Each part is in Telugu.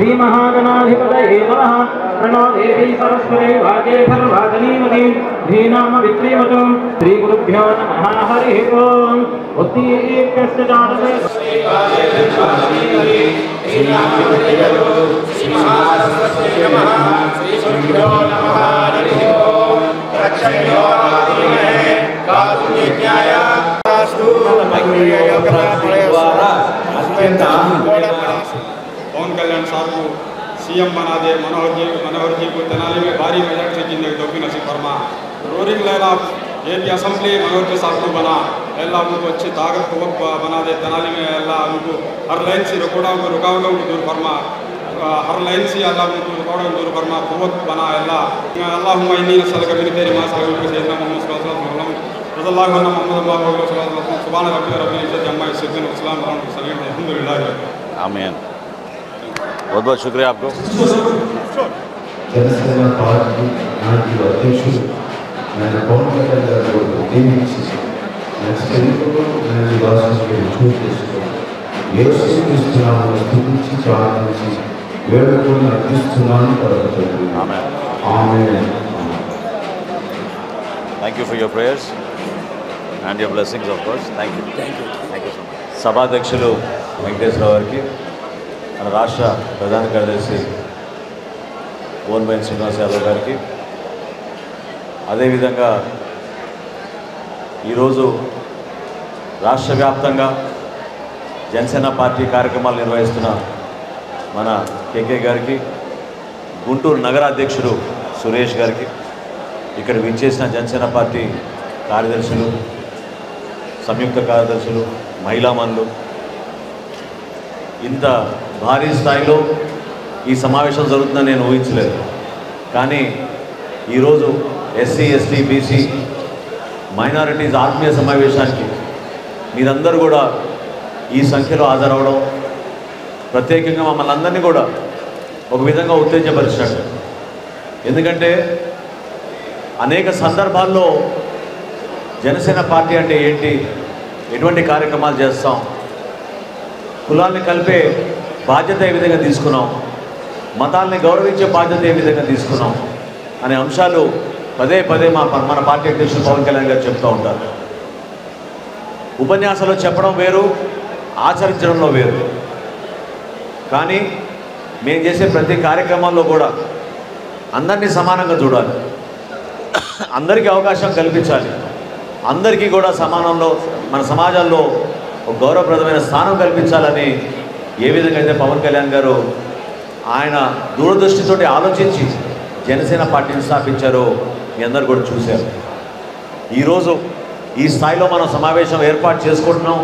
श्रीमहागणाधिपतये नमः। प्रणो देवी सरस्वती वाजे सर्वादनीमती धीनाम विक्रीमतु। श्रीगुरुभ्यो नमः। हरिः ओम्। उत्तीर्यस्य जानते पवन कल्याण साहब को सीएम बना दे। मनोहर जी को तेनाली में भारी मेहनत से जिंदगी तौफीक नसीब फरमा। Roaring lion of AP assembly Manohar ji साहब को बना। अल्लाह उनको अच्छी ताकत को बना दे। तेनाली में अल्लाह उनको हर लाइन से रुकावटों को दूर फरमा। हर लाइन से अल्लाह उनको रुकावटों को दूर फरमा। क़ुव्वत बना अल्लाह। अल्लाहुम्मा इन्नी नस्अलुका मिन खैरि मा सअलुका सय्यदना मुहम्मद सल्लल्लाहु अलैहि वसल्लम। रज़ियल्लाहु अन्हु मुहम्मद सुभान रब्बिल इज्जति अम्मा यसिफून व सलामुन अलल मुरसलीन अल्हम्दुलिल्लाह। आमीन। बहुत बहुत शुक्रिया आपको। जनसेना पार्टी नाटी अध्यक्षుడు నేను పవన్ కళ్యాణ్ గారు దీవించి నెక్స్ట్ నేను రాష్ట్రానికి చూస్ చేసుకున్నాను. యేసుక్రీస్తునామములో స్తుతించి ప్రార్థించి వేడుకొని అర్పిస్తున్నాను పరమతండ్రి. ఆమేన్. Thank you for your prayers and your blessings, of course. Thank you. Thank you so much. సభాధ్యక్షులు వెంకటేశ్వరరావు గారికి, మన రాష్ట్ర ప్రధాన కార్యదర్శి ఓన్బైన్ శ్రీనివాస్ యాదవ్ గారికి, అదేవిధంగా ఈరోజు రాష్ట్ర వ్యాప్తంగా జనసేన పార్టీ కార్యక్రమాలు నిర్వహిస్తున్న మన కేకే గారికి, గుంటూరు నగర అధ్యక్షుడు సురేష్ గారికి, ఇక్కడ విచ్చేసిన జనసేన పార్టీ కార్యదర్శులు, సంయుక్త కార్యదర్శులు, మహిళామణులు, ఇంత భారీ స్థాయిలో ఈ సమావేశం జరుగుతుందని నేను ఊహించలేదు. కానీ ఈరోజు ఎస్సీ ఎస్టీ బీసీ మైనారిటీస్ ఆత్మీయ సమావేశానికి మీరందరూ కూడా ఈ సంఖ్యలో హాజరవడం ప్రత్యేకంగా మమ్మల్ని అందరినీ కూడా ఒక విధంగా ఉత్తేజపరిచినట్టు. ఎందుకంటే అనేక సందర్భాల్లో జనసేన పార్టీ అంటే ఏంటి, ఎటువంటి కార్యక్రమాలు చేస్తాం, కులాల్ని కలిపే బాధ్యత ఏ విధంగా తీసుకున్నాం, మతాల్ని గౌరవించే బాధ్యత ఏ విధంగా తీసుకున్నాం అనే అంశాలు పదే పదే మన పార్టీ అధ్యక్షులు పవన్ కళ్యాణ్ గారు చెప్తూ ఉంటారు. ఉపన్యాసాలు చెప్పడం వేరు, ఆచరించడంలో వేరు. కానీ మేము చేసే ప్రతి కార్యక్రమాల్లో కూడా అందరినీ సమానంగా చూడాలి, అందరికీ అవకాశం కల్పించాలి, అందరికీ కూడా సమానంలో మన సమాజంలో ఒక గౌరవప్రదమైన స్థానం కల్పించాలని ఏ విధంగా అయితే పవన్ కళ్యాణ్ గారు ఆయన దూరదృష్టితోటి ఆలోచించి జనసేన పార్టీని స్థాపించారో మీ అందరూ కూడా చూశారు. ఈరోజు ఈ స్థాయిలో మనం సమావేశం ఏర్పాటు చేసుకుంటున్నాం.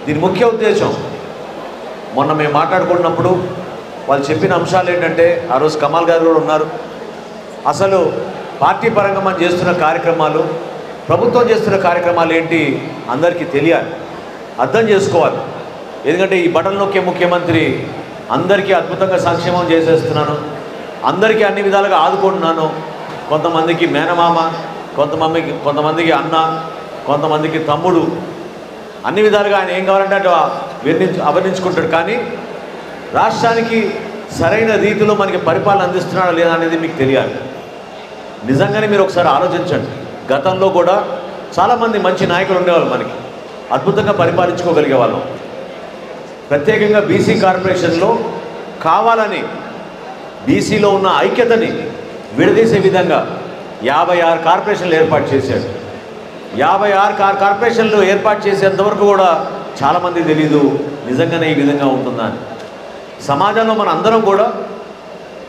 దీని ముఖ్య ఉద్దేశం, మొన్న మేము మాట్లాడుకున్నప్పుడు వాళ్ళు చెప్పిన అంశాలు ఏంటంటే, ఆ రోజు కమాల్ గారు కూడా ఉన్నారు, అసలు పార్టీ పరంగా మనం చేస్తున్న కార్యక్రమాలు, ప్రభుత్వం చేస్తున్న కార్యక్రమాలు ఏంటి అందరికీ తెలియాలి, అర్థం చేసుకోవాలి. ఎందుకంటే ఈ బటన్ నొక్కే ముఖ్యమంత్రి అందరికీ అద్భుతంగా సంక్షేమం చేసేస్తున్నాను, అందరికీ అన్ని విధాలుగా ఆదుకుంటున్నాను, కొంతమందికి మేనమామ, కొంతమందికి అన్న, కొంతమందికి తమ్ముడు, అన్ని విధాలుగా ఆయన ఏం కావాలంటే అటు అవర్ణించుకుంటాడు. కానీ రాష్ట్రానికి సరైన రీతిలో మనకి పరిపాలన అందిస్తున్నాడా లేదా అనేది మీకు తెలియాలి. నిజంగానే మీరు ఒకసారి ఆలోచించండి. గతంలో కూడా చాలామంది మంచి నాయకులు ఉండేవాళ్ళు, మనకి అద్భుతంగా పరిపాలించుకోగలిగే వాళ్ళం. ప్రత్యేకంగా బీసీ కార్పొరేషన్లో కావాలని బీసీలో ఉన్న ఐక్యతని విడదీసే విధంగా 56 కార్పొరేషన్లు ఏర్పాటు చేశాడు. 56 కార్పొరేషన్లు ఏర్పాటు చేసేంతవరకు కూడా చాలామంది తెలీదు నిజంగానే ఈ విధంగా ఉంటుందా అని. సమాజంలో మన అందరం కూడా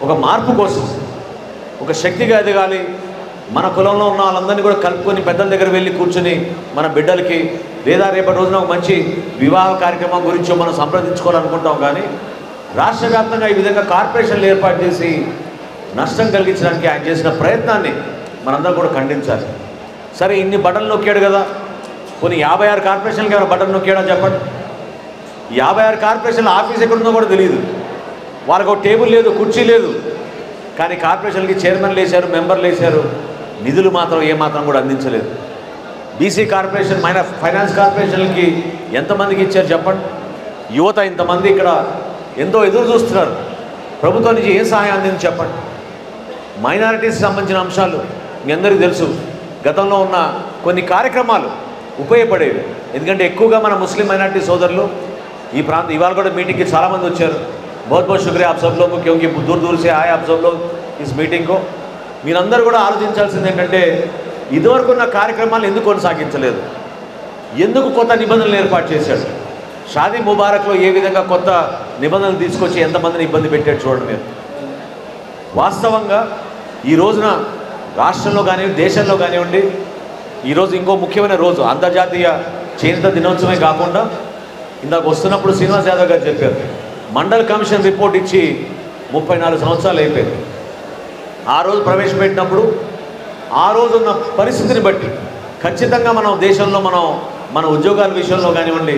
ఒక మార్పు కోసం ఒక శక్తిగా ఎదగాలి. మన కులంలో ఉన్న వాళ్ళందరినీ కూడా కలుపుకొని పెద్దల దగ్గర వెళ్ళి కూర్చొని మన బిడ్డలకి లేదా రేపటి రోజున ఒక మంచి వివాహ కార్యక్రమం గురించి మనం సంప్రదించుకోవాలనుకుంటాం. కానీ రాష్ట్ర వ్యాప్తంగా ఈ విధంగా కార్పొరేషన్లు ఏర్పాటు చేసి నష్టం కలిగించడానికి ఆయన చేసిన ప్రయత్నాన్ని మనందరం కూడా ఖండించాలి. సరే, ఇన్ని బటన్లు నొక్కాడు కదా, కొన్ని 56 కార్పొరేషన్లకి ఎవరైనా బటన్ నొక్కాడో చెప్పండి. 56 కార్పొరేషన్ల ఆఫీస్ ఎక్కడుందో కూడా తెలియదు, వాళ్ళకు ఒక టేబుల్ లేదు, కుర్చీ లేదు. కానీ కార్పొరేషన్కి చైర్మన్లు వేశారు, మెంబర్లు వేశారు, నిధులు మాత్రం ఏమాత్రం కూడా అందించలేదు. బీసీ కార్పొరేషన్, ఫైనాన్స్ కార్పొరేషన్లకి ఎంతమందికి ఇచ్చారు చెప్పండి. యువత ఇంతమంది ఇక్కడ ఎంతో ఎదురు చూస్తున్నారు. ప్రభుత్వం నుంచి ఏం సహాయం అందింది చెప్పండి. మైనారిటీస్కి సంబంధించిన అంశాలు మీ అందరికీ తెలుసు. గతంలో ఉన్న కొన్ని కార్యక్రమాలు ఉపయోగపడేవి. ఎందుకంటే ఎక్కువగా మన ముస్లిం మైనారిటీ సోదరులు ఈ ప్రాంతం ఇవాళ కూడా మీటింగ్కి చాలామంది వచ్చారు. बहुत बहुत शुक्रिया आप सब लोगों को, क्योंकि दूर दूर से आए आप सब लोग इस मीटिंग को. మీరందరూ కూడా ఆలోచించాల్సింది ఏంటంటే ఇదివరకు ఉన్న కార్యక్రమాలు ఎందుకు కొనసాగించలేదు, ఎందుకు కొత్త నిబంధనలు ఏర్పాటు చేశాడు. షాదీ ముబారక్లో ఏ విధంగా కొత్త నిబంధనలు తీసుకొచ్చి ఎంతమందిని ఇబ్బంది పెట్టాడు చూడండి మీరు. వాస్తవంగా ఈ రోజున రాష్ట్రంలో కానివ్వండి, దేశంలో కానివ్వండి, ఈరోజు ఇంకో ముఖ్యమైన రోజు అంతర్జాతీయ చేనేత దినోత్సవమే కాకుండా ఇందాక వస్తున్నప్పుడు శ్రీనివాస్ యాదవ్ గారు చెప్పారు, మండల్ కమిషన్ రిపోర్ట్ ఇచ్చి 34 సంవత్సరాలు అయిపోయింది. ఆ రోజు ప్రవేశపెట్టినప్పుడు ఆ రోజు ఉన్న పరిస్థితిని బట్టి ఖచ్చితంగా మనం దేశంలో మన ఉద్యోగాల విషయంలో కానివ్వండి,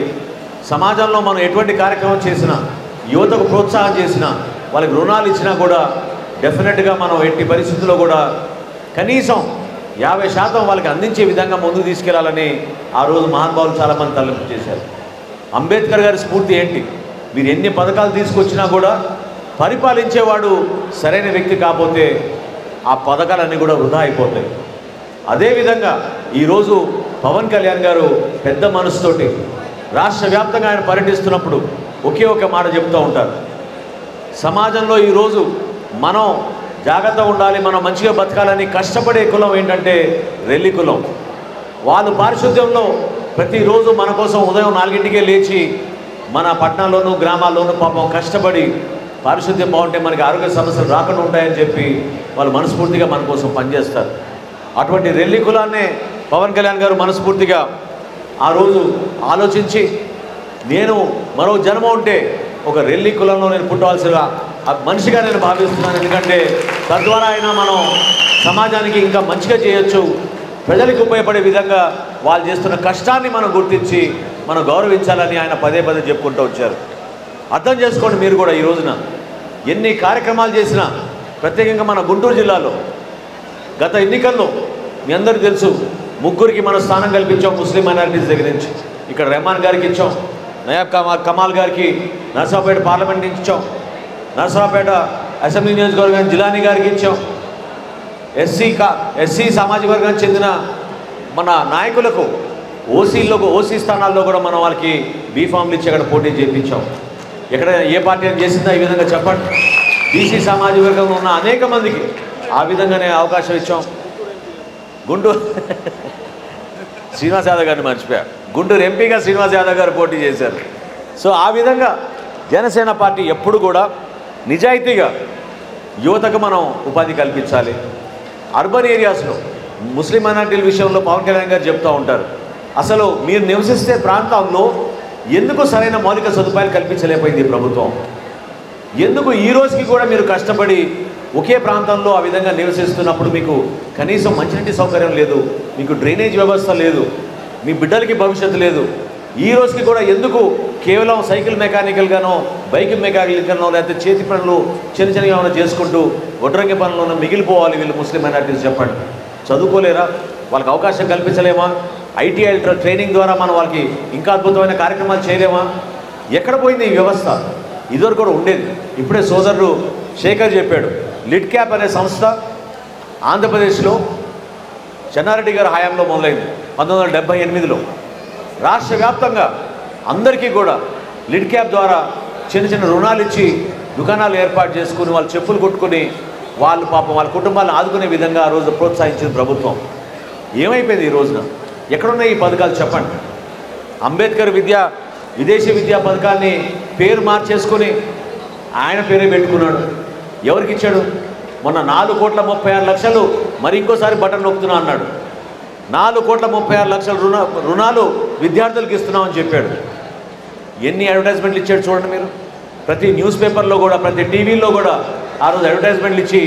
సమాజంలో మనం ఎటువంటి కార్యక్రమం చేసినా, యువతకు ప్రోత్సాహం చేసినా, వాళ్ళకి రుణాలు ఇచ్చినా కూడా డెఫినెట్గా మనం ఎట్టి పరిస్థితుల్లో కూడా కనీసం 50% వాళ్ళకి అందించే విధంగా ముందుకు తీసుకెళ్లాలని ఆ రోజు మహానుభావులు చాలామంది తలపు చేశారు. అంబేద్కర్ గారి స్ఫూర్తి ఏంటి? మీరు ఎన్ని పథకాలు తీసుకొచ్చినా కూడా పరిపాలించేవాడు సరైన వ్యక్తి కాకపోతే ఆ పథకాలన్నీ కూడా వృధా అయిపోతాయి. అదేవిధంగా ఈరోజు పవన్ కళ్యాణ్ గారు పెద్ద మనసుతోటి రాష్ట్ర వ్యాప్తంగా ఆయన పర్యటిస్తున్నప్పుడు ఒకే ఒక మాట చెప్తూ ఉంటారు, సమాజంలో ఈరోజు మనం జాగ్రత్తగా ఉండాలి, మనం మంచిగా బతకాలని కష్టపడే కులం ఏంటంటే రెల్లి కులం. వాళ్ళు పారిశుద్ధ్యంలో ప్రతిరోజు మన కోసం ఉదయం 4ంటికే లేచి మన పట్టణాల్లోనూ గ్రామాల్లోనూ పాపం కష్టపడి పారిశుద్ధ్యం బాగుంటే మనకి ఆరోగ్య సమస్యలు రాకుండా ఉంటాయని చెప్పి వాళ్ళు మనస్ఫూర్తిగా మన కోసం పనిచేస్తారు. అటువంటి రెల్లి కులాన్నే పవన్ కళ్యాణ్ గారు మనస్ఫూర్తిగా ఆ రోజు ఆలోచించి, నేను మరో జన్మ ఉంటే ఒక రెల్లి కులంలో నేను పుట్టవలసిన మనిషిగా నేను భావిస్తున్నాను. ఎందుకంటే తద్వారా అయినా మనం సమాజానికి ఇంకా మంచిగా చేయొచ్చు, ప్రజలకు ఉపయోగపడే విధంగా వాళ్ళు చేస్తున్న కష్టాన్ని మనం గుర్తించి మనం గౌరవించాలని ఆయన పదే పదే చెప్పుకుంటూ వచ్చారు. అర్థం చేసుకోండి మీరు కూడా ఈ రోజున ఎన్ని కార్యక్రమాలు చేసినా, ప్రత్యేకంగా మన గుంటూరు జిల్లాలో గత ఎన్నికల్లో మీ అందరికీ తెలుసు, 3కి మనం స్థానం కల్పించాం ముస్లిం మైనారిటీస్ దగ్గర నుంచి. ఇక్కడ రెహమాన్ గారికి ఇచ్చాం, నయాబ్ కమాల్ గారికి నర్సరావుపేట పార్లమెంట్ నుంచి ఇచ్చాం, నర్సరావుపేట అసెంబ్లీ నియోజకవర్గానికి జిలానీ గారికి ఇచ్చాం. ఎస్సీ సామాజిక వర్గానికి చెందిన మన నాయకులకు ఓసీ స్థానాల్లో కూడా మనం వాళ్ళకి బీఫామ్లు ఇచ్చి అక్కడ పోటీ చేయించాం. ఎక్కడ ఏ పార్టీ చేసిందా ఈ విధంగా చెప్పండి. బీసీ సామాజిక వర్గంలో ఉన్న అనేక మందికి ఆ విధంగానే అవకాశం ఇచ్చాం. గుంటూరు శ్రీనివాస్ యాదవ్ గారిని మర్చిపోయారు, గుంటూరు ఎంపీగా శ్రీనివాస్ యాదవ్ గారు పోటీ చేశారు. సో ఆ విధంగా జనసేన పార్టీ ఎప్పుడు కూడా నిజాయితీగా యువతకు మనం ఉపాధి కల్పించాలి. అర్బన్ ఏరియాస్లో ముస్లిం మైనారిటీల విషయంలో పవన్ కళ్యాణ్ గారు చెప్తూ ఉంటారు, అసలు మీరు నివసిస్తే ప్రాంతంలో ఎందుకు సరైన మౌలిక సదుపాయాలు కల్పించలేకపోయింది ప్రభుత్వం? ఎందుకు ఈ రోజుకి కూడా మీరు కష్టపడి ఒకే ప్రాంతంలో ఆ విధంగా నివసిస్తున్నప్పుడు మీకు కనీసం మంచినీటి సౌకర్యం లేదు, మీకు డ్రైనేజ్ వ్యవస్థ లేదు, మీ బిడ్డలకి భవిష్యత్తు లేదు. ఈ రోజుకి కూడా ఎందుకు కేవలం సైకిల్ మెకానికల్గానో బైక్ మెకానికల్గానో లేకపోతే చేతి పనులు చిన్న ఏమైనా చేసుకుంటూ ఒడ్రంగి పనులను మిగిలిపోవాలి వీళ్ళు ముస్లిం మైనారిటీస్? చెప్పండి. చదువుకోలేరా? వాళ్ళకి అవకాశం కల్పించలేమా? ఐటీఐ ట్రైనింగ్ ద్వారా మనం వాళ్ళకి ఇంకా అద్భుతమైన కార్యక్రమాలు చేయలేమా? ఎక్కడ పోయింది ఈ వ్యవస్థ? ఇదివరకు కూడా ఉండేది. ఇప్పుడే సోదరుడు శేఖర్ చెప్పాడు, లిడ్ క్యాప్ అనే సంస్థ ఆంధ్రప్రదేశ్లో చెన్నారెడ్డి గారి హయాంలో మొదలైంది 1978లో. రాష్ట్ర వ్యాప్తంగా అందరికీ కూడా లిడ్ క్యాప్ ద్వారా చిన్న రుణాలు ఇచ్చి దుకాణాలు ఏర్పాటు చేసుకుని వాళ్ళు చెప్పులు కుట్టుకుని వాళ్ళు పాపం వాళ్ళ కుటుంబాలను ఆదుకునే విధంగా ఆ రోజు ప్రోత్సహించింది ప్రభుత్వం. ఏమైపోయింది ఈ రోజున? ఎక్కడున్నాయి ఈ పథకాలు చెప్పండి? అంబేద్కర్ విదేశీ విద్యా పథకాన్ని పేరు మార్చేసుకొని ఆయన పేరే పెట్టుకున్నాడు. ఎవరికి ఇచ్చాడు? మొన్న 4,36,00,000 మరి ఇంకోసారి బటన్ నొక్కుతున్నా అన్నాడు. 4,36,00,000 రుణాలు విద్యార్థులకు ఇస్తున్నామని చెప్పాడు. ఎన్ని అడ్వర్టైజ్మెంట్లు ఇచ్చాడు చూడండి మీరు. ప్రతి న్యూస్ పేపర్లో కూడా ప్రతి టీవీలో కూడా ఆ రోజు అడ్వర్టైజ్మెంట్లు ఇచ్చి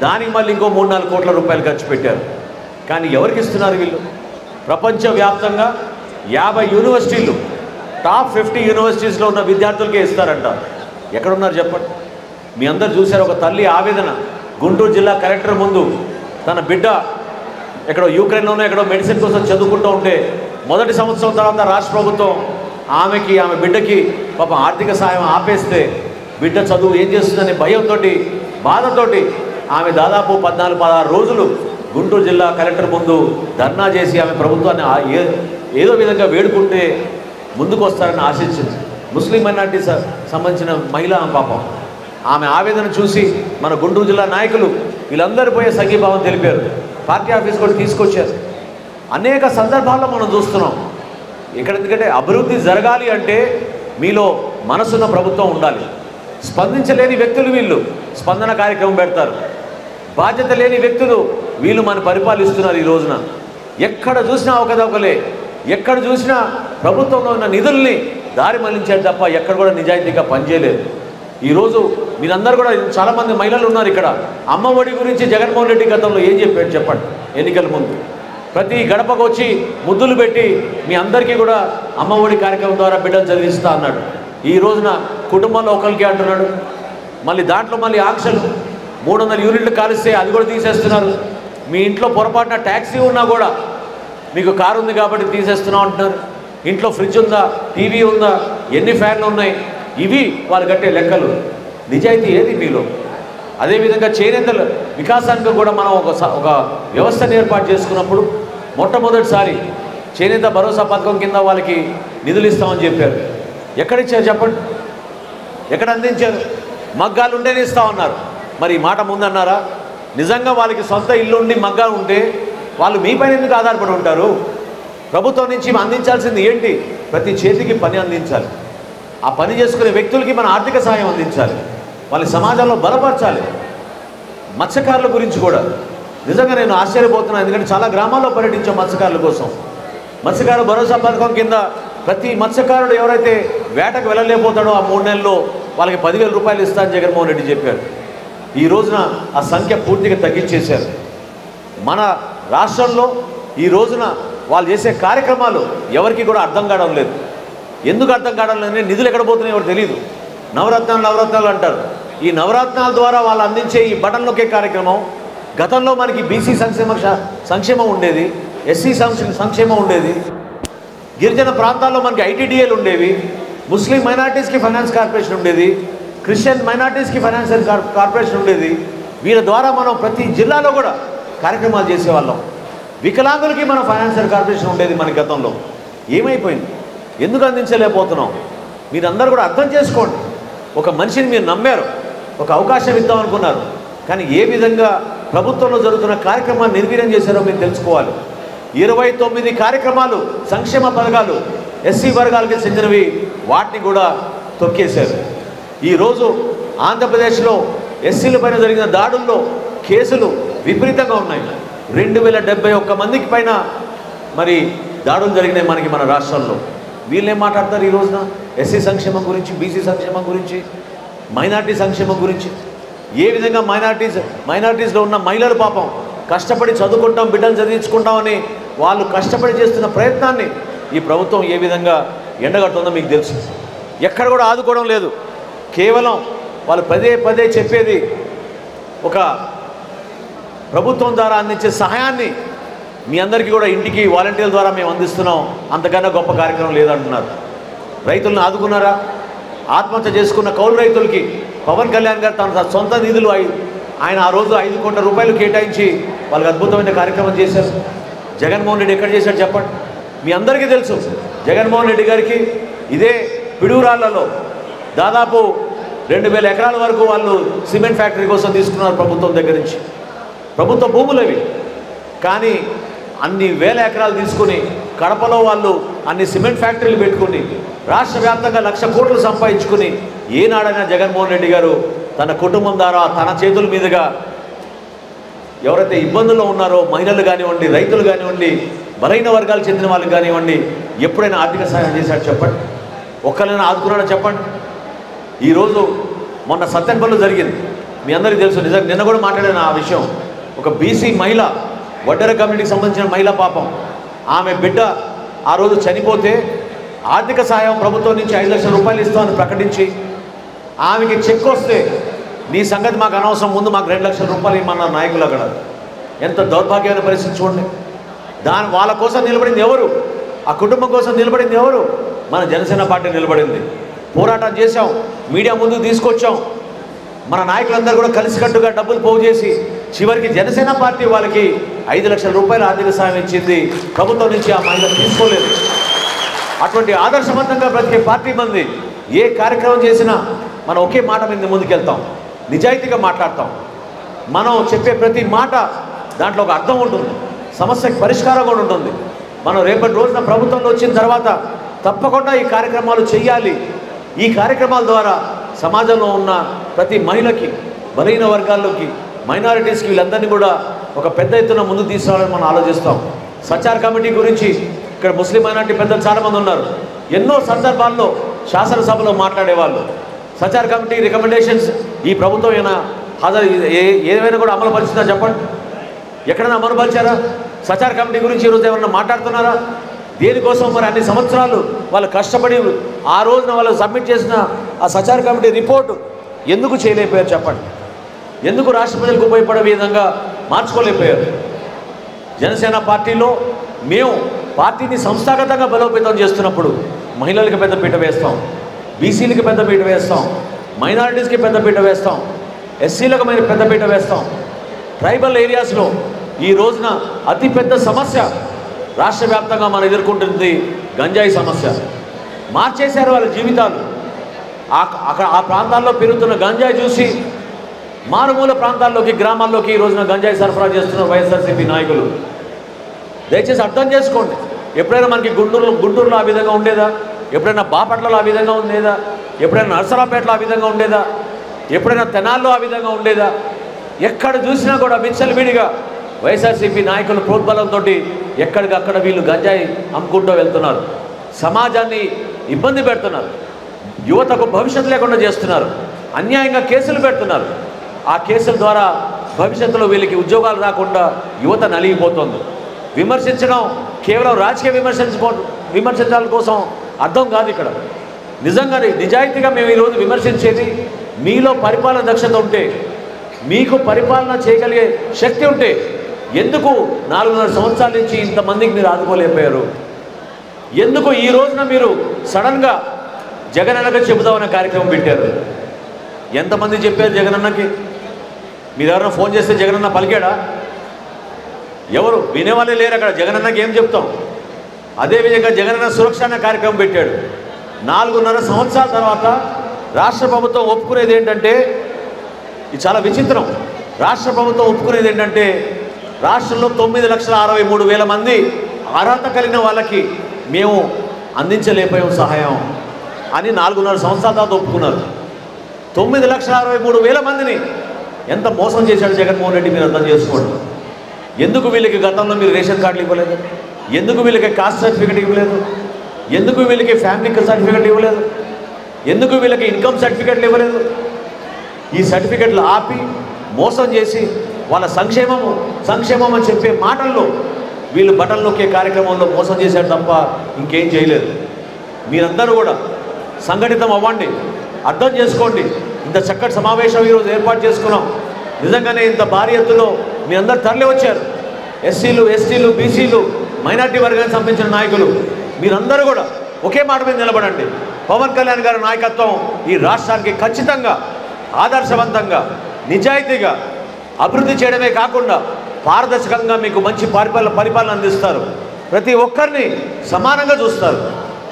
దానికి మళ్ళీ ఇంకో 3-4 కోట్ల రూపాయలు ఖర్చు పెట్టారు. కానీ ఎవరికి ఇస్తున్నారు వీళ్ళు? ప్రపంచవ్యాప్తంగా 50 యూనివర్సిటీలు టాప్ 50 యూనివర్సిటీస్లో ఉన్న విద్యార్థులకే ఇస్తారంట. ఎక్కడున్నారు చెప్పండి? మీ అందరు చూశారు ఒక తల్లి ఆవేదన. గుంటూరు జిల్లా కలెక్టర్ ముందు తన బిడ్డ ఎక్కడో యూక్రెయిన్లోనో ఎక్కడో మెడిసిన్ కోసం చదువుకుంటూ ఉంటే మొదటి సంవత్సరం తర్వాత రాష్ట్ర ప్రభుత్వం ఆమె బిడ్డకి పాపం ఆర్థిక సాయం ఆపేస్తే బిడ్డ చదువు ఏం చేస్తుందనే భయంతో బాధతోటి ఆమె దాదాపు 14-16 రోజులు గుంటూరు జిల్లా కలెక్టర్ ముందు ధర్నా చేసి ఆమె ప్రభుత్వాన్ని ఏదో విధంగా వేడుకుంటే ముందుకు వస్తారని ఆశించింది. ముస్లిం మైనారిటీ సంబంధించిన మహిళ పాపం ఆమె ఆవేదన చూసి మన గుంటూరు జిల్లా నాయకులు వీళ్ళందరూ పోయే సంఘీభావం తెలిపారు. పార్టీ ఆఫీస్ కూడా తీసుకొచ్చారు. అనేక సందర్భాల్లో మనం చూస్తున్నాం. ఇక్కడ ఎందుకంటే అభివృద్ధి జరగాలి అంటే మీలో మనసున్న ప్రభుత్వం ఉండాలి. స్పందించలేని వ్యక్తులు వీళ్ళు స్పందన కార్యక్రమం పెడతారు. బాధ్యత లేని వ్యక్తులు వీళ్ళు మన పరిపాలిస్తున్నారు. ఈ రోజున ఎక్కడ చూసినా అవకతవకలే, ఎక్కడ చూసినా ప్రభుత్వంలో ఉన్న నిధుల్ని దారి మళ్లించారు తప్ప ఎక్కడ కూడా నిజాయితీగా పనిచేయలేదు. ఈరోజు మీరందరూ కూడా చాలామంది మహిళలు ఉన్నారు ఇక్కడ. అమ్మ ఒడి గురించి జగన్మోహన్ రెడ్డి గతంలో ఏం చెప్పాడు చెప్పండి. ఎన్నికల ముందు ప్రతి గడపకు వచ్చి ముద్దులు పెట్టి మీ అందరికీ కూడా అమ్మ ఒడి కార్యక్రమం ద్వారా బిడ్డలు చదివిస్తా అన్నాడు. ఈ రోజున కుటుంబంలో ఒకరికి అంటున్నాడు. మళ్ళీ దాంట్లో మళ్ళీ ఆంక్షలు 300 యూనిట్లు కాలిస్తే అది కూడా తీసేస్తున్నారు. మీ ఇంట్లో పొరపాటున ట్యాక్సీ ఉన్నా కూడా మీకు కారు ఉంది కాబట్టి తీసేస్తున్నాం అంటున్నారు. ఇంట్లో ఫ్రిడ్జ్ ఉందా, టీవీ ఉందా, ఎన్ని ఫ్యాన్లు ఉన్నాయి, ఇవి వాళ్ళు కట్టే లెక్కలు. నిజాయితీ ఏది మీలో? అదేవిధంగా చేనేతల వికాసానికి కూడా మనం ఒక వ్యవస్థను ఏర్పాటు చేసుకున్నప్పుడు మొట్టమొదటిసారి చేనేత భరోసా పథకం కింద వాళ్ళకి నిధులు ఇస్తామని చెప్పారు. ఎక్కడిచ్చారు చెప్పండి? ఎక్కడ అందించారు? మగ్గాలు ఉంటేనే ఇస్తామన్నారు. మరి ఈ మాట ముందన్నారా? నిజంగా వాళ్ళకి సొంత ఇల్లు ఉండి మగ్గాలు ఉంటే వాళ్ళు మీపైన ఎందుకు ఆధారపడి ఉంటారు? ప్రభుత్వం నుంచి అందించాల్సింది ఏంటి? ప్రతి చేతికి పని అందించాలి. ఆ పని చేసుకునే వ్యక్తులకి మన ఆర్థిక సహాయం అందించాలి. వాళ్ళ సమాజంలో బలపరచాలి. మత్స్యకారుల గురించి కూడా నిజంగా నేను ఆశ్చర్యపోతున్నాను. ఎందుకంటే చాలా గ్రామాల్లో పర్యటించాం మత్స్యకారుల కోసం. మత్స్యకారుల భరోసా పథకం కింద ప్రతి మత్స్యకారుడు ఎవరైతే వేటకు వెళ్ళలేకపోతాడో ఆ 3 నెలల్లో వాళ్ళకి 10,000 రూపాయలు ఇస్తానని జగన్మోహన్ రెడ్డి చెప్పారు. ఈ రోజున ఆ సంఖ్య పూర్తిగా తగ్గించేశారు. మన రాష్ట్రంలో ఈ రోజున వాళ్ళు చేసే కార్యక్రమాలు ఎవరికి కూడా అర్థం కావడం లేదు. ఎందుకు అర్థం కావడం లేదని నిధులు ఎక్కడ పోతున్నాయో ఎవరు తెలియదు. నవరత్నాలు అంటారు. ఈ నవరత్నాల ద్వారా వాళ్ళు అందించే ఈ బటన్ నొక్కే కార్యక్రమం గతంలో మనకి బీసీ సంక్షేమం ఉండేది, ఎస్సీ సంక్షేమం ఉండేది, గిరిజన ప్రాంతాల్లో మనకి ఐటీడీఏలు ఉండేవి, ముస్లిం మైనార్టీస్కి ఫైనాన్స్ కార్పొరేషన్ ఉండేది, క్రిస్టియన్ మైనార్టీస్కి ఫైనాన్షియల్ కార్పొరేషన్ ఉండేది. వీళ్ళ ద్వారా మనం ప్రతి జిల్లాలో కూడా కార్యక్రమాలు చేసేవాళ్ళం. వికలాంగులకి మనం ఫైనాన్షియల్ కార్పొరేషన్ ఉండేది మన గతంలో. ఏమైపోయింది? ఎందుకు అందించలేకపోతున్నాం? మీరందరూ కూడా అర్థం చేసుకోండి. ఒక మనిషిని మీరు నమ్మారు, ఒక అవకాశం ఇద్దాం అనుకున్నారు, కానీ ఏ విధంగా ప్రభుత్వంలో జరుగుతున్న కార్యక్రమాన్ని నిర్వీర్యం చేశారో మీరు తెలుసుకోవాలి. 29 కార్యక్రమాలు సంక్షేమ పథకాలు ఎస్సీ వర్గాలకి చెందినవి, వాటిని కూడా తొక్కేశారు. ఈరోజు ఆంధ్రప్రదేశ్లో ఎస్సీల పైన జరిగిన దాడుల్లో కేసులు విపరీతంగా ఉన్నాయి. 2071 మందికి పైన మరి దాడులు జరిగినాయి మన రాష్ట్రంలో. వీళ్ళేం మాట్లాడతారు ఈ రోజున? ఎస్సీ సంక్షేమం గురించి, బీసీ సంక్షేమం గురించి, మైనార్టీ సంక్షేమం గురించి. ఏ విధంగా మైనార్టీస్లో ఉన్న మహిళలు పాపం కష్టపడి చదువుకుంటాం, బిడ్డలు చదివించుకుంటామని వాళ్ళు కష్టపడి చేస్తున్న ప్రయత్నాన్ని ఈ ప్రభుత్వం ఏ విధంగా ఎండగడుతుందో మీకు తెలుసు. ఎక్కడ కూడా ఆదుకోవడం లేదు. కేవలం వాళ్ళు పదే చెప్పేది ఒక ప్రభుత్వం ద్వారా అందించే సహాయాన్ని మీ అందరికీ కూడా ఇంటికి వాలంటీర్ల ద్వారా మేము అందిస్తున్నాం, అంతకన్నా గొప్ప కార్యక్రమం లేదంటున్నారు. రైతులను ఆదుకున్నారా? ఆత్మహత్య చేసుకున్న కౌలు రైతులకి పవన్ కళ్యాణ్ గారు తన సొంత నిధులు ఆయన ఆ రోజు 5 కోట్ల రూపాయలు కేటాయించి వాళ్ళకి అద్భుతమైన కార్యక్రమం చేశారు. జగన్మోహన్ రెడ్డి ఎక్కడ చేశాడు చెప్పండి? మీ అందరికీ తెలుసు. జగన్మోహన్ రెడ్డి గారికి ఇదే పిడుగురాళ్లలో దాదాపు 2,000 ఎకరాల వరకు వాళ్ళు సిమెంట్ ఫ్యాక్టరీ కోసం తీసుకున్నారు ప్రభుత్వం దగ్గర నుంచి. ప్రభుత్వ భూములు అవి. కానీ అన్ని వేల ఎకరాలు తీసుకుని కడపలో వాళ్ళు అన్ని సిమెంట్ ఫ్యాక్టరీలు పెట్టుకుని రాష్ట్ర వ్యాప్తంగా 1,00,000 కోట్లు సంపాదించుకుని ఏనాడైనా జగన్మోహన్ రెడ్డి గారు తన కుటుంబం ద్వారా తన చేతుల మీదుగా ఎవరైతే ఇబ్బందుల్లో ఉన్నారో మహిళలు కానివ్వండి, రైతులు కానివ్వండి, బలహీన వర్గాలకు చెందిన వాళ్ళకి కానివ్వండి, ఎప్పుడైనా ఆర్థిక సహాయం చేశాడు చెప్పండి? ఒక్కరైనా ఆదుకున్నాడో చెప్పండి? ఈరోజు మొన్న సత్యనపల్లిలో జరిగింది, మీ అందరికీ తెలుసు. నిన్న కూడా మాట్లాడాను ఆ విషయం. ఒక బీసీ మహిళ, వడ్డెర కమ్యూనిటీకి సంబంధించిన మహిళ పాపం, ఆమె బిడ్డ ఆ రోజు చనిపోతే ఆర్థిక సహాయం ప్రభుత్వం నుంచి 5 లక్షల రూపాయలు ఇస్తామని ప్రకటించి ఆమెకి చెక్ వస్తే నీ సంగతి మాకు అనవసరం, ముందు మాకు 2 లక్షల రూపాయలు ఇమ్మన్నారు నాయకులు. అక్కడ ఎంత దౌర్భాగ్యమైన పరిస్థితి చూడండి. వాళ్ళ కోసం నిలబడింది ఎవరు? ఆ కుటుంబం కోసం నిలబడింది ఎవరు? మన జనసేన పార్టీ నిలబడింది. పోరాటం చేశాం, మీడియా ముందుకు తీసుకొచ్చాం. మన నాయకులందరూ కూడా కలిసికట్టుగా డబ్బులు పోగు చేసి చివరికి జనసేన పార్టీ వాళ్ళకి 5 లక్షల రూపాయల ఆర్థిక సాయం ఇచ్చింది. ప్రభుత్వం నుంచి ఆ మహిళ తీసుకోలేదు. అటువంటి ఆదర్శవంతంగా బ్రతికే పార్టీ మంది ఏ కార్యక్రమం చేసినా మనం ఒకే మాట మీద ముందుకెళ్తాం, నిజాయితీగా మాట్లాడతాం. మనం చెప్పే ప్రతి మాట దాంట్లో ఒక అర్థం ఉంటుంది, సమస్యకి పరిష్కారం కూడా ఉంటుంది. మనం రేపటి రోజున ప్రభుత్వంలో వచ్చిన తర్వాత తప్పకుండా ఈ కార్యక్రమాలు చేయాలి. ఈ కార్యక్రమాల ద్వారా సమాజంలో ఉన్న ప్రతి మహిళకి, బలహీన వర్గాల్లోకి, మైనారిటీస్కి వీళ్ళందరినీ కూడా ఒక పెద్ద ఎత్తున ముందుకు తీసుకురావాలని మనం ఆలోచిస్తాం. సచార్ కమిటీ గురించి ఇక్కడ ముస్లిం మైనారిటీ పెద్దలు చాలామంది ఉన్నారు. ఎన్నో సందర్భాల్లో శాసనసభలో మాట్లాడేవాళ్ళు. సచార్ కమిటీ రికమెండేషన్స్ ఈ ప్రభుత్వం ఏమైనా కూడా అమలు పరిచిందా చెప్పండి? ఎక్కడైనా అమలు పరిచారా? సచార్ కమిటీ గురించి ఈరోజు ఏమన్నా మాట్లాడుతున్నారా? దేనికోసం మరి అన్ని సంవత్సరాలు వాళ్ళు కష్టపడి ఆ రోజున వాళ్ళు సబ్మిట్ చేసిన ఆ సచార్ కమిటీ రిపోర్టు ఎందుకు చేయలేకపోయారు చెప్పండి? ఎందుకు రాష్ట్ర ప్రజలకు ఉపయోగపడే విధంగా మార్చుకోలేకపోయారు? జనసేన పార్టీలో మేము పార్టీని సంస్థాగతంగా బలోపేతం చేస్తున్నప్పుడు మహిళలకు పెద్దపీట వేస్తాం, బీసీలకు పెద్దపీట వేస్తాం, మైనారిటీస్కి పెద్దపీట వేస్తాం, ఎస్సీలకు పెద్దపీట వేస్తాం. ట్రైబల్ ఏరియాస్లో ఈ రోజున అతిపెద్ద సమస్య రాష్ట్ర వ్యాప్తంగా మనం ఎదుర్కొంటుంది గంజాయి సమస్య. మార్చేశారు వాళ్ళ జీవితాలు. ఆ ప్రాంతాల్లో పెరుగుతున్న గంజాయి చూసి మారుమూల ప్రాంతాల్లోకి, గ్రామాల్లోకి ఈ రోజున గంజాయి సరఫరా చేస్తున్న వైఎస్ఆర్సీపీ నాయకులు. దయచేసి అర్థం చేసుకోండి. ఎప్పుడైనా మనకి గుంటూరులో ఆ విధంగా ఉండేదా? ఎప్పుడైనా బాపట్లలో ఆ విధంగా ఉండేదా? ఎప్పుడైనా నర్సరావుపేటలో ఆ విధంగా ఉండేదా? ఎప్పుడైనా తెనాల్లో ఆ విధంగా ఉండేదా? ఎక్కడ చూసినా కూడా విచ్చలవిడిగా వైఎస్ఆర్సీపీ నాయకులు ప్రోద్బలంతో ఎక్కడికక్కడ వీళ్ళు గంజాయి అమ్ముకుంటూ వెళ్తున్నారు. సమాజాన్ని ఇబ్బంది పెడుతున్నారు, యువతకు భవిష్యత్తు లేకుండా చేస్తున్నారు, అన్యాయంగా కేసులు పెడుతున్నారు. ఆ కేసుల ద్వారా భవిష్యత్తులో వీళ్ళకి ఉద్యోగాలు రాకుండా యువత నలిగిపోతుంది. విమర్శించడం కేవలం రాజకీయ విమర్శించడం కోసం అర్థం కాదు. ఇక్కడ నిజంగానే నిజాయితీగా మేము ఈరోజు విమర్శించేది, మీలో పరిపాలన దక్షత ఉంటే, మీకు పరిపాలన చేయగలిగే శక్తి ఉంటే ఎందుకు 4.5 సంవత్సరాల నుంచి ఇంతమందికి మీరు ఆదుకోలేకపోయారు? ఎందుకు ఈ రోజున మీరు సడన్గా జగనన్నగా చెబుదామనే కార్యక్రమం పెట్టారు? ఎంతమంది చెప్పారు జగనన్నకి? మీరు ఎవరైనా ఫోన్ చేస్తే జగనన్న పలికాడా? ఎవరు వినేవాళ్ళే లేరు అక్కడ. జగనన్నకి ఏం చెప్తాం? అదేవిధంగా జగనన్న సురక్ష అనే కార్యక్రమం పెట్టాడు. 4.5 సంవత్సరాల తర్వాత రాష్ట్ర ప్రభుత్వం ఒప్పుకునేది ఏంటంటే, ఇది చాలా విచిత్రం, రాష్ట్ర ప్రభుత్వం ఒప్పుకునేది ఏంటంటే రాష్ట్రంలో 9,63,000 మంది అర్హత కలిగిన వాళ్ళకి మేము అందించలేకపోయాం సహాయం అని 4.5 సంవత్సరాల తర్వాత ఒప్పుకున్నారు. 9,63,000 మందిని ఎంత మోసం చేశాడు జగన్మోహన్ రెడ్డి మీరు అర్థం చేసుకోండి. ఎందుకు వీళ్ళకి గతంలో మీరు రేషన్ కార్డులు ఇవ్వలేదు? ఎందుకు వీళ్ళకి కాస్ట్ సర్టిఫికేట్ ఇవ్వలేదు? ఎందుకు వీళ్ళకి ఫ్యామిలీ సర్టిఫికేట్ ఇవ్వలేదు? ఎందుకు వీళ్ళకి ఇన్కమ్ సర్టిఫికేట్లు ఇవ్వలేదు? ఈ సర్టిఫికేట్లు ఆపి మోసం చేసి వాళ్ళ సంక్షేమం అని చెప్పే మాటల్లో వీళ్ళు బటన్ నొక్కే కార్యక్రమంలో మోసం చేశారు తప్ప ఇంకేం చేయలేదు. మీరందరూ కూడా సంఘటితం అవ్వండి, అర్థం చేసుకోండి. ఇంత చక్కటి సమావేశం ఈరోజు ఏర్పాటు చేసుకున్నాం. నిజంగానే ఇంత భారీ ఎత్తులో మీరందరూ తరలి వచ్చారు. ఎస్సీలు, ఎస్టీలు, బీసీలు, మైనార్టీ వర్గానికి సంబంధించిన నాయకులు మీరందరూ కూడా ఒకే మాట మీద నిలబడండి. పవన్ కళ్యాణ్ గారి నాయకత్వం ఈ రాష్ట్రానికి ఖచ్చితంగా ఆదర్శవంతంగా, నిజాయితీగా అభివృద్ధి చేయడమే కాకుండా పారదర్శకంగా మీకు మంచి పరిపాలన అందిస్తారు. ప్రతి ఒక్కరిని సమానంగా చూస్తారు.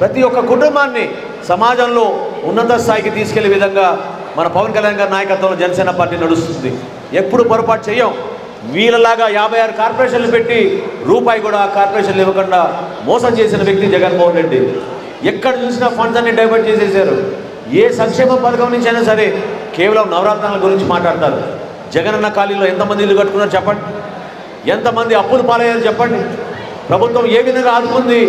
ప్రతి ఒక్క కుటుంబాన్ని సమాజంలో ఉన్నత స్థాయికి తీసుకెళ్లే విధంగా మన పవన్ కళ్యాణ్ గారి నాయకత్వంలో జనసేన పార్టీ నడుస్తుంది. ఎప్పుడు పొరపాటు చేయం. వీళ్ళలాగా 56 కార్పొరేషన్లు పెట్టి రూపాయి కూడా కార్పొరేషన్లు ఇవ్వకుండా మోసం చేసిన వ్యక్తి జగన్మోహన్ రెడ్డి. ఎక్కడ చూసినా ఫండ్స్ అన్ని డైవర్ట్ చేసేసారు. ఏ సంక్షేమ పథకం నుంచి అయినా సరే కేవలం నవరత్నాల గురించి మాట్లాడతారు. జగనన్న కాలనీలో ఎంతమంది ఇల్లు కట్టుకున్నారు చెప్పండి? ఎంతమంది అప్పులు పాలయ్యారు చెప్పండి? ప్రభుత్వం ఏ విధంగా ఆదుకుంది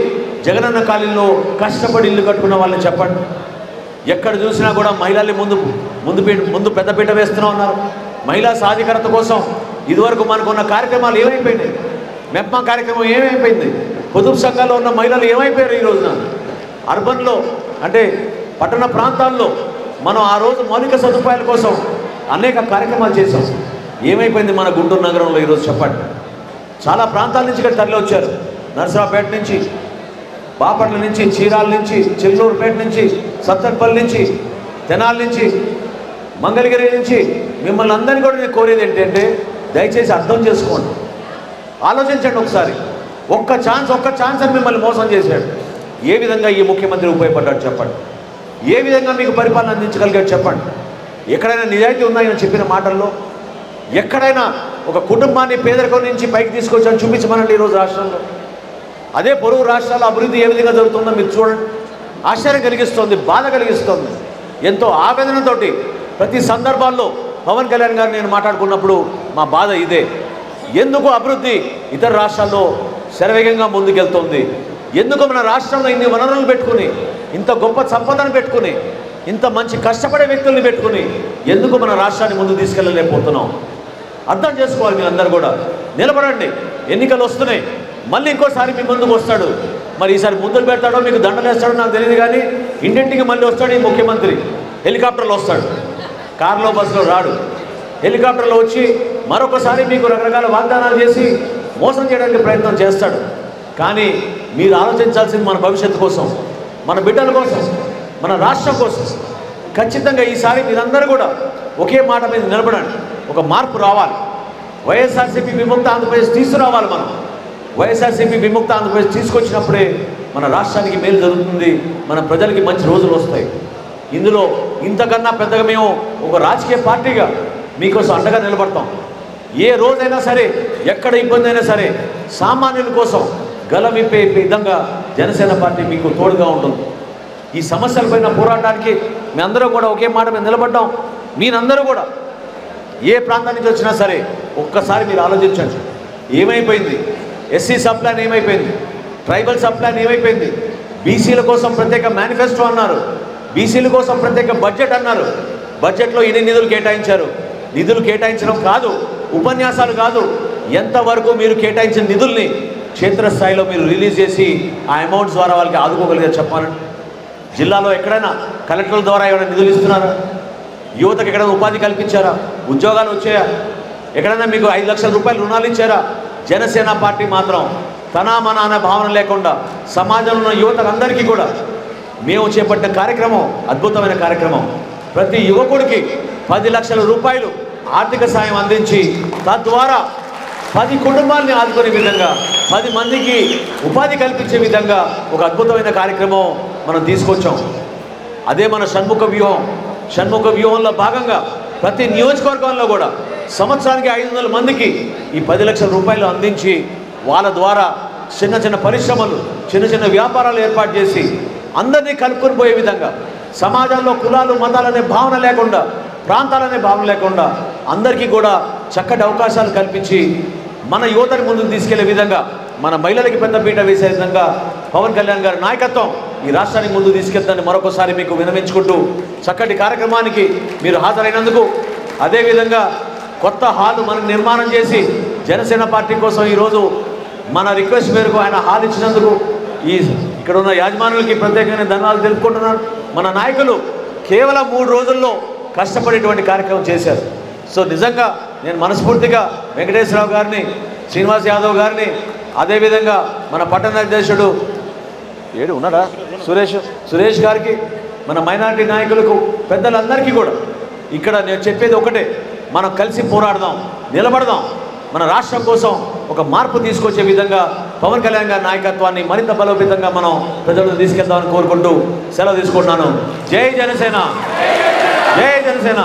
జగనన్న కాలనీలో కష్టపడి ఇల్లు కట్టుకున్న వాళ్ళని చెప్పండి? ఎక్కడ చూసినా కూడా మహిళల్ని ముందు పెద్దపీట వేస్తూనే ఉన్నారు. మహిళా సాధికారత కోసం ఇదివరకు మనకున్న కార్యక్రమాలు ఏమైపోయినాయి? మెప్మా కార్యక్రమం ఏమైపోయింది? పొదుపు సంఘాల్లో ఉన్న మహిళలు ఏమైపోయారు? ఈ రోజున అర్బన్లో అంటే పట్టణ ప్రాంతాల్లో మనం ఆ రోజు మౌలిక సదుపాయాల కోసం అనేక కార్యక్రమాలు చేశాం. ఏమైపోయింది మన గుంటూరు నగరంలో ఈరోజు చెప్పండి? చాలా ప్రాంతాల నుంచి ఇక్కడ తరలి వచ్చారు. నర్సరావుపేట నుంచి, బాపట్ల నుంచి, చీరాల నుంచి, చెల్లూరుపేట నుంచి సత్తెనపల్లి నుంచి, తెనాలి నుంచి, మంగళగిరి నుంచి మిమ్మల్ని అందరినీ కూడా నేను కోరేది ఏంటంటే దయచేసి అర్థం చేసుకోండి, ఆలోచించండి ఒకసారి. ఒక్క ఛాన్స్ అని మిమ్మల్ని మోసం చేశాడు. ఏ విధంగా ఈ ముఖ్యమంత్రి ఉపయోగపడ్డాడు చెప్పండి, ఏ విధంగా మీకు పరిపాలన అందించగలిగాడు చెప్పండి. ఎక్కడైనా నిజాయితీ ఉందా ఆయన చెప్పిన మాటల్లో? ఎక్కడైనా ఒక కుటుంబాన్ని పేదరికం నుంచి పైకి తీసుకొచ్చాను చూపించమనండి ఈరోజు రాష్ట్రంలో. అదే పొరుగు రాష్ట్రాల అభివృద్ధి ఏ విధంగా జరుగుతుందో మీరు చూడండి. ఆశ్చర్యం కలిగిస్తుంది, బాధ కలిగిస్తుంది. ఎంతో ఆవేదనతోటి ప్రతి సందర్భాల్లో పవన్ కళ్యాణ్ గారు నేను మాట్లాడుకున్నప్పుడు మా బాధ ఇదే. ఎందుకు అభివృద్ధి ఇతర రాష్ట్రాల్లో శరవేగంగా ముందుకెళ్తుంది? ఎందుకు మన రాష్ట్రంలో ఇన్ని వనరులు పెట్టుకుని, ఇంత గొప్ప సంపదను పెట్టుకుని, ఇంత మంచి కష్టపడే వ్యక్తుల్ని పెట్టుకుని ఎందుకు మన రాష్ట్రాన్ని ముందు తీసుకెళ్ళలేకపోతున్నాం? అర్థం చేసుకోవాలి. మీరు అందరూ కూడా నిలబడండి. ఎన్నికలు వస్తున్నాయి, మళ్ళీ ఇంకోసారి మీ ముందుకు వస్తాడు. మరి ఈసారి ముందుకు పెడతాడో మీకు దండలు వేస్తాడో నాకు తెలియదు, కానీ ఇంటింటికి మళ్ళీ వస్తాడు ఈ ముఖ్యమంత్రి. హెలికాప్టర్లో వస్తాడు, కారులో బస్సులో రాడు. హెలికాప్టర్లో వచ్చి మరొకసారి మీకు రకరకాల వాగ్దానాలు చేసి మోసం చేయడానికి ప్రయత్నం చేస్తాడు. కానీ మీరు ఆలోచించాల్సింది మన భవిష్యత్తు కోసం, మన బిడ్డల కోసం, మన రాష్ట్రం కోసం. ఖచ్చితంగా ఈసారి మీరందరూ కూడా ఒకే మాట మీద నిలబడండి. ఒక మార్పు రావాలి. వైఎస్ఆర్సీపీ విముక్త ఆంధ్రప్రదేశ్ తీసుకురావాలి. మనం వైఎస్ఆర్సీపీ విముక్త ఆంధ్రప్రదేశ్ తీసుకొచ్చినప్పుడే మన రాష్ట్రానికి మేలు జరుగుతుంది, మన ప్రజలకి మంచి రోజులు వస్తాయి. ఇందులో ఇంతకన్నా పెద్దగా మేము ఒక రాజకీయ పార్టీగా మీకోసం అండగా నిలబడతాం. ఏ రోజైనా సరే, ఎక్కడ ఇబ్బంది అయినా సరే, సామాన్యుల కోసం గలవిప్పే విధంగా జనసేన పార్టీ మీకు తోడుగా ఉంటుంది. ఈ సమస్యలపైన పోరాటానికి మీ అందరూ కూడా ఒకే మాట మీద నిలబడ్డాం. మీరందరూ కూడా ఏ ప్రాంతం నుంచి వచ్చినా సరే ఒక్కసారి మీరు ఆలోచించండి. ఏమైపోయింది? ఎస్సీ సబ్ ప్లాన్ ఏమైపోయింది? ట్రైబల్ సబ్ ప్లాన్ ఏమైపోయింది? బీసీల కోసం ప్రత్యేక మేనిఫెస్టో అన్నారు, బీసీల కోసం ప్రత్యేక బడ్జెట్ అన్నారు. బడ్జెట్లో ఇన్ని నిధులు కేటాయించారు. నిధులు కేటాయించడం కాదు, ఉపన్యాసాలు కాదు, ఎంతవరకు మీరు కేటాయించిన నిధుల్ని క్షేత్రస్థాయిలో మీరు రిలీజ్ చేసి ఆ అమౌంట్స్ ద్వారా వాళ్ళకి ఆదుకోగలిగారు చెప్పాలండి. జిల్లాలో ఎక్కడైనా కలెక్టర్ల ద్వారా ఏమైనా నిధులు ఇస్తున్నారా? యువతకు ఎక్కడైనా ఉపాధి కల్పించారా? ఉద్యోగాలు వచ్చాయా? ఎక్కడైనా మీకు 5 లక్షల రూపాయలు రుణాలు ఇచ్చారా? జనసేన పార్టీ మాత్రం తనా మనా అనే భావన లేకుండా సమాజంలో ఉన్న యువతకు అందరికీ కూడా మేము చేపట్టిన కార్యక్రమం అద్భుతమైన కార్యక్రమం. ప్రతి యువకుడికి 10 లక్షల రూపాయలు ఆర్థిక సాయం అందించి తద్వారా 10 కుటుంబాలని ఆదుకునే విధంగా, 10 మందికి ఉపాధి కల్పించే విధంగా ఒక అద్భుతమైన కార్యక్రమం మనం తీసుకొచ్చాం. అదే మన షణ్ముఖ వ్యూహం. షణ్ముఖ వ్యూహంలో భాగంగా ప్రతి నియోజకవర్గంలో కూడా సంవత్సరానికి 500 మందికి ఈ 10 లక్షల రూపాయలు అందించి వాళ్ళ ద్వారా చిన్న చిన్న పరిశ్రమలు, చిన్న చిన్న వ్యాపారాలు ఏర్పాటు చేసి అందరినీ కలుపుకొని పోయే విధంగా, సమాజంలో కులాలు మతాలనే భావన లేకుండా, ప్రాంతాలనే భావన లేకుండా అందరికీ కూడా చక్కటి అవకాశాలు కల్పించి మన యువతని ముందుకు తీసుకెళ్లే విధంగా, మన మహిళలకి పెద్ద పీట వేసే విధంగా పవన్ కళ్యాణ్ గారి నాయకత్వం ఈ రాష్ట్రానికి ముందు తీసుకెళ్తానని మరొకసారి మీకు విన్నవించుకుంటూ చక్కటి కార్యక్రమానికి మీరు హాజరైనందుకు, అదేవిధంగా కొత్త హాల్ మనకు నిర్మాణం చేసి జనసేన పార్టీ కోసం ఈరోజు మన రిక్వెస్ట్ మేరకు ఆయన హాల్ ఇచ్చినందుకు ఇక్కడ ఉన్న యాజమానులకి ప్రత్యేకమైన ధన్యవాదాలు తెలుపుకుంటున్నాను. మన నాయకులు కేవలం 3 రోజుల్లో కష్టపడేటువంటి కార్యక్రమం చేశారు. సో నిజంగా నేను మనస్ఫూర్తిగా వెంకటేశ్వరరావు గారిని, శ్రీనివాస్ యాదవ్ గారిని, అదేవిధంగా మన పట్టణ అధ్యక్షుడు ఉన్నాడా సురేష్ గారికి, మన మైనారిటీ నాయకులకు, పెద్దలందరికీ కూడా ఇక్కడ నేను చెప్పేది ఒకటే, మనం కలిసి పోరాడదాం, నిలబడదాం. మన రాష్ట్రం కోసం ఒక మార్పు తీసుకొచ్చే విధంగా పవన్ కళ్యాణ్ గారి నాయకత్వాన్ని మరింత బలోపేతంగా మనం ప్రజలకు తీసుకెళ్దామని కోరుకుంటూ సెలవు తీసుకుంటున్నాను. జై జనసేన, జై జనసేన.